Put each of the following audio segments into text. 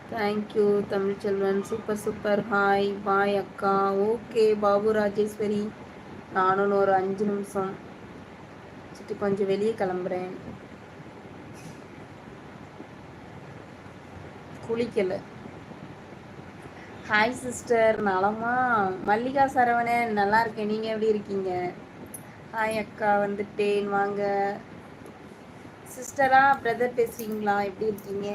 Thank you Tamilselvan, super super. Hi bye அக்கா. Okay Babu Rajeswari, நானும் ஒரு 5 நிமிஷம் சிட்டு கொஞ்சம் வெளியே கிளம்புறேன். குளிக்கல. ஹாய் சிஸ்டர், நலமா? மல்லிகா சரவணன், நல்லா இருக்கேன். நீங்கள் எப்படி இருக்கீங்க? ஹாய் அக்கா, வந்துட்டேன் வாங்க. சிஸ்டரா பிரதர் பேசுறீங்களா? எப்படி இருக்கீங்க?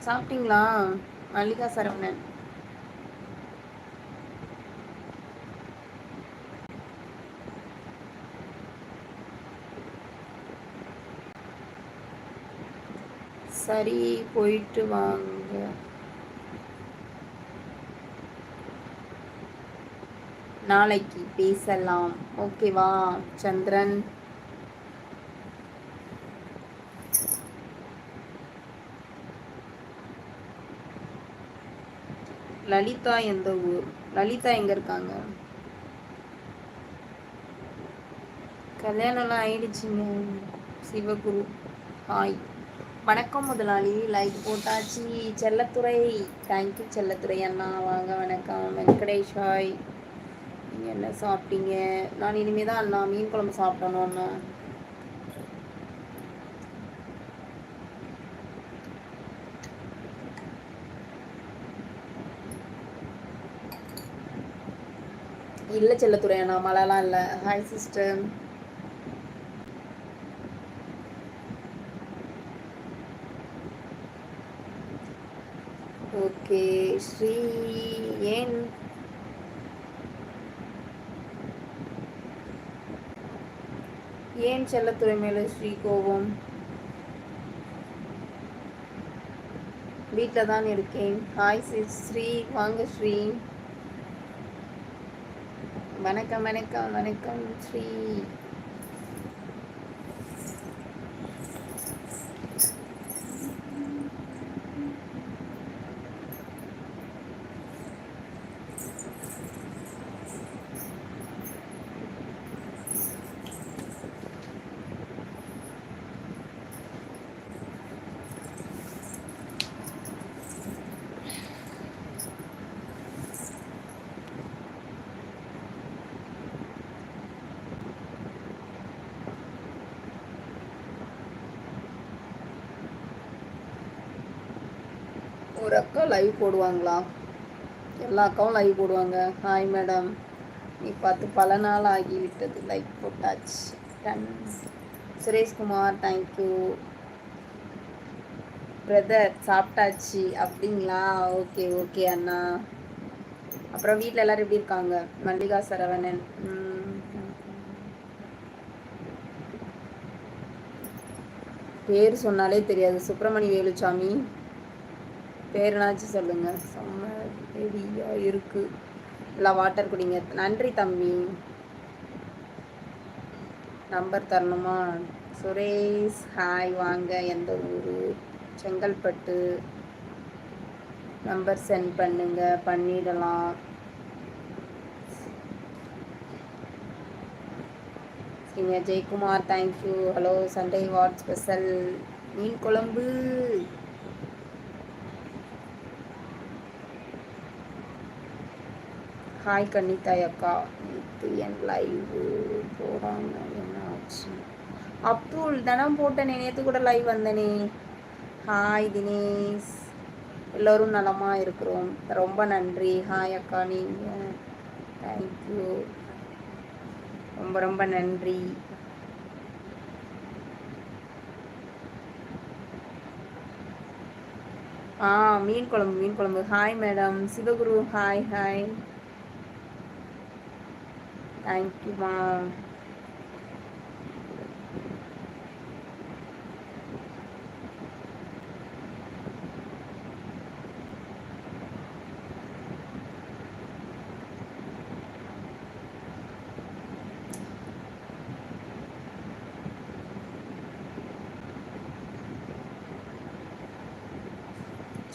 சாப்பிட்டீங்களா? மல்லிகா சரவணன். சரி, போயிட்டு வாங்க. நாளைக்கு பேசலாம், ஓகேவா சந்திரன்? லலிதா எந்த ஊர்? லலிதா எங்க இருக்காங்க? கல்யாணம்லாம் ஆயிடுச்சுங்க. சிவகுரு ஹாய். வணக்கம் முதலாளி, லைக் போட்டாச்சு. செல்லத்துறை, தேங்க்யூ செல்லத்துறை அண்ணா, வாங்க. வணக்கம் வெங்கடேஷ், ஹாய். நீங்கள் என்ன சாப்பிட்டீங்க? நான் இனிமே தான் அண்ணா மீன் குழம்பு சாப்பிடணும் அண்ணா. இல்லை செல்லத்துறை அண்ணா, மழைலாம் இல்லை. Hi sister. ஓகே ஸ்ரீ, ஏன் ஏன் செல்லத்துறை மேலே ஸ்ரீ கோபம்? வீட்டில் தான் இருக்கேன். ஹாய் ஸ்ரீ, வாங்க ஸ்ரீ. வணக்கம் வணக்கம் வணக்கம் ஸ்ரீ. ஒரு அக்கா லைவ் போடுவாங்களா? எல்லா அக்காவும் லைவ் போடுவாங்க. ஹாய் மேடம், நீ பார்த்து பல நாள் ஆகிவிட்டது. லைக் போட்டாச்சு. டன். Sureshkumar, thank you brother. சாப்பிட்டாச்சு அப்படிங்களா? ஓகே ஓகே அண்ணா. அப்புறம் வீட்டில் எல்லாரும் எப்படி இருக்காங்க? மல்லிகா சரவணன், பேர் சொன்னாலே தெரியாது. சுப்பிரமணி வேலுச்சாமி, பேருனாச்சும் சொல்லுங்க. செம்ம ரெடியா இருக்கு. இல்லை வாட்டர் குடிங்க. நன்றி தம்பி. நம்பர் தரணுமா? சுரேஷ் ஹாய், வாங்க. எந்த ஊர்? செங்கல்பட்டு. நம்பர் சென்ட் பண்ணுங்க, பண்ணிடலாம். Jayakumar, thank you. Hello Sunday what special? மீன் குழம்பு. ஹாய் கன்னிதாய் அக்கா, நேற்று என் லைவ் போடாம என்ன ஆச்சு? அப்துல், தினம் போட்டேனே, நேற்று கூட லைவ் வந்தனே. ஹாய் தினேஷ், எல்லோரும் நலமாக இருக்கிறோம், ரொம்ப நன்றி. ஹாய் அக்கா, நீங்கள் தேங்க்யூ, ரொம்ப ரொம்ப நன்றி. மீன் குழம்பு, மீன் குழம்பு. Hi madam. Sivaguru, hi hi, தேங்க்யூமா.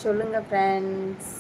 சொல்லுங்க ஃப்ரெண்ட்ஸ்.